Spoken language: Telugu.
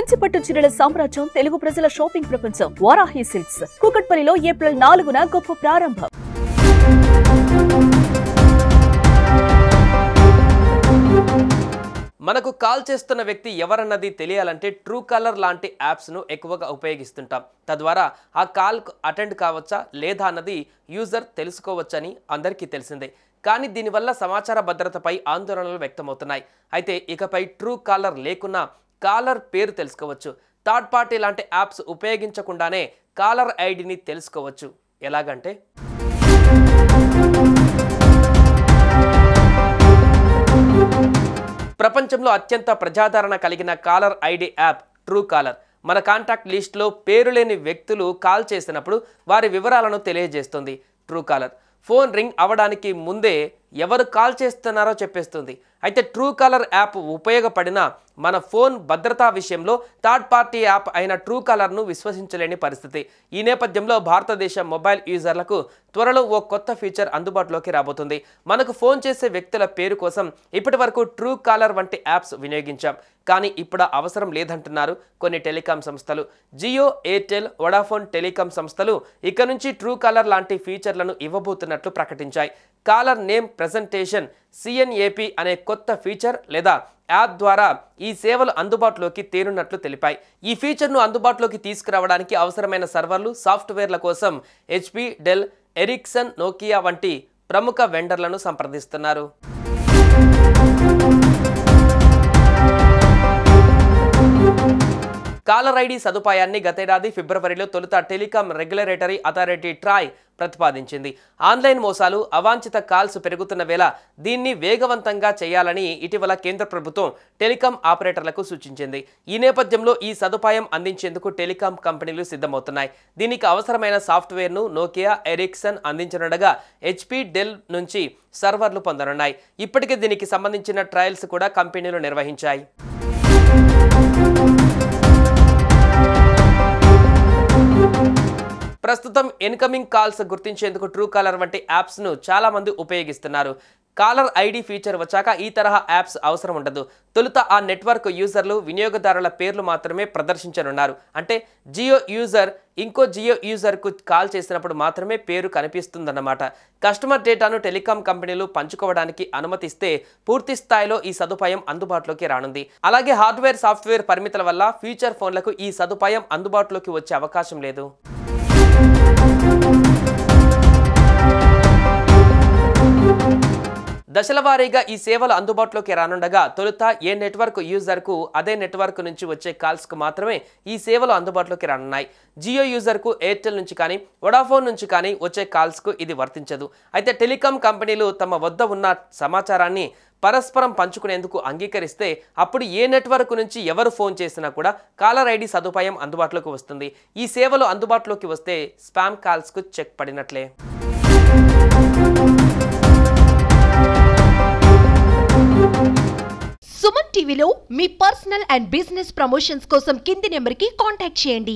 కంచిపట్టు చీరల సామ్రాజ్యం తెలుగు ప్రజల షాపింగ్ ప్రపంచం వారాహి సిల్క్స్ కూకట్పల్లిలో ఏప్రిల్ 4న గొప్ప ప్రారంభం. మనకు కాల్ చేస్తున్న వ్యక్తి ఎవరన్నది తెలియాలంటే ట్రూ కాలర్ లాంటి యాప్స్ను ఎక్కువగా ఉపయోగిస్తుంటాం. తద్వారా ఆ కాల్కు అటెండ్ కావచ్చా లేదా అన్నది యూజర్ తెలుసుకోవచ్చని అందరికీ తెలిసిందే. కానీ దీనివల్ల సమాచార భద్రతపై ఆందోళనలు వ్యక్తమవుతున్నాయి. అయితే ఇకపై ట్రూ కాలర్ లేకున్నా కాలర్ పేరు తెలుసుకోవచ్చు. థర్డ్ పార్టీ లాంటి యాప్స్ ఉపయోగించకుండానే కాలర్ ఐడిని తెలుసుకోవచ్చు. ఎలాగంటే ప్రపంచంలో అత్యంత ప్రజాదరణ కలిగిన caller ID app Truecaller మన కాంటాక్ట్ లిస్ట్లో పేరు లేని వ్యక్తులు కాల్ చేసినప్పుడు వారి వివరాలను తెలియజేస్తుంది. ట్రూ కాలర్ ఫోన్ రింగ్ అవ్వడానికి ముందే ఎవరు కాల్ చేస్తున్నారో చెప్పేస్తుంది. అయితే ట్రూ కాలర్ యాప్ ఉపయోగపడిన మన ఫోన్ భద్రతా విషయంలో థర్డ్ పార్టీ యాప్ అయిన ట్రూ కాలర్ను విశ్వసించలేని పరిస్థితి. ఈ నేపథ్యంలో భారతదేశ మొబైల్ యూజర్లకు త్వరలో ఓ కొత్త ఫీచర్ అందుబాటులోకి రాబోతుంది. మనకు ఫోన్ చేసే వ్యక్తుల పేరు కోసం ఇప్పటి వరకు ట్రూ కాలర్ వంటి యాప్స్ వినియోగించాం. కానీ ఇప్పుడు అవసరం లేదంటున్నారు కొన్ని టెలికాం సంస్థలు. జియో, ఎయిర్టెల్, వొడాఫోన్ టెలికాం సంస్థలు ఇక నుంచి ట్రూ కాలర్ లాంటి ఫీచర్లను ఇవ్వబోతున్నట్లు ప్రకటించాయి. కాలర్ నేమ్ ప్రెజెంటేషన్ CNAP అనే కొత్త ఫీచర్ లేదా యాప్ ద్వారా ఈ సేవలు అందుబాటులోకి తేనున్నట్లు తెలిపాయి. ఈ ఫీచర్ను అందుబాటులోకి తీసుకురావడానికి అవసరమైన సర్వర్లు, సాఫ్ట్వేర్ల కోసం HP, డెల్, ఎరిక్సన్, నోకియా వంటి ప్రముఖ వెండర్లను సంప్రదిస్తున్నారు. కాలర్ ఐడి సదుపాయాన్ని గతేడాది ఫిబ్రవరిలో తొలుత టెలికాం రెగ్యులేటరీ అథారిటీ ట్రాయ్ ప్రతిపాదించింది. ఆన్లైన్ మోసాలు, అవాంఛిత కాల్స్ పెరుగుతున్న వేళ దీన్ని వేగవంతంగా చేయాలని ఇటీవల కేంద్ర ప్రభుత్వం టెలికాం ఆపరేటర్లకు సూచించింది. ఈ నేపథ్యంలో ఈ సదుపాయం అందించేందుకు టెలికాం కంపెనీలు సిద్ధమవుతున్నాయి. దీనికి అవసరమైన సాఫ్ట్వేర్ను నోకియా, ఎరిక్సన్ అందించనుండగా HP, డెల్ నుంచి సర్వర్లు పొందనున్నాయి. ఇప్పటికే దీనికి సంబంధించిన ట్రయల్స్ కూడా కంపెనీలు నిర్వహించాయి. ప్రస్తుతం ఇన్కమింగ్ కాల్స్ గుర్తించేందుకు ట్రూ కాలర్ వంటి యాప్స్ను చాలా మంది ఉపయోగిస్తున్నారు. కాలర్ ఐడి ఫీచర్ వచ్చాక ఈ తరహా యాప్స్ అవసరం ఉండదు. తొలుత ఆ నెట్వర్క్ యూజర్లు, వినియోగదారుల పేర్లు మాత్రమే ప్రదర్శించనున్నారు. అంటే జియో యూజర్ ఇంకో జియో యూజర్కు కాల్ చేసినప్పుడు మాత్రమే పేరు కనిపిస్తుందన్నమాట. కస్టమర్ డేటాను టెలికాం కంపెనీలు పంచుకోవడానికి అనుమతిస్తే పూర్తి స్థాయిలో ఈ సదుపాయం అందుబాటులోకి రానుంది. అలాగే హార్డ్వేర్, సాఫ్ట్వేర్ పరిమితుల వల్ల ఫీచర్ ఫోన్లకు ఈ సదుపాయం అందుబాటులోకి వచ్చే అవకాశం లేదు. దశల వారీగా ఈ సేవలు అందుబాటులోకి రానుండగా తొలుత ఏ నెట్వర్క్ యూజర్కు అదే నెట్వర్క్ నుంచి వచ్చే కాల్స్కు మాత్రమే ఈ సేవలు అందుబాటులోకి రానున్నాయి. జియో యూజర్కు ఎయిర్టెల్ నుంచి కానీ వొడాఫోన్ నుంచి కానీ వచ్చే కాల్స్కు ఇది వర్తించదు. అయితే టెలికాం కంపెనీలు తమ వద్ద ఉన్న సమాచారాన్ని పరస్పరం పంచుకునేందుకు అంగీకరిస్తే అప్పుడు ఏ నెట్వర్క్ నుంచి ఎవరు ఫోన్ చేసినా కూడా కాలర్ ఐడి సదుపాయం అందుబాటులోకి వస్తుంది. ఈ సేవలు అందుబాటులోకి వస్తే స్పామ్ కాల్స్కు చెక్ పడినట్లే. సుమన్ టీవీలో మీ పర్సనల్ అండ్ బిజినెస్ ప్రమోషన్స్ కోసం కింది నెంబర్కి కాంటాక్ట్ చేయండి.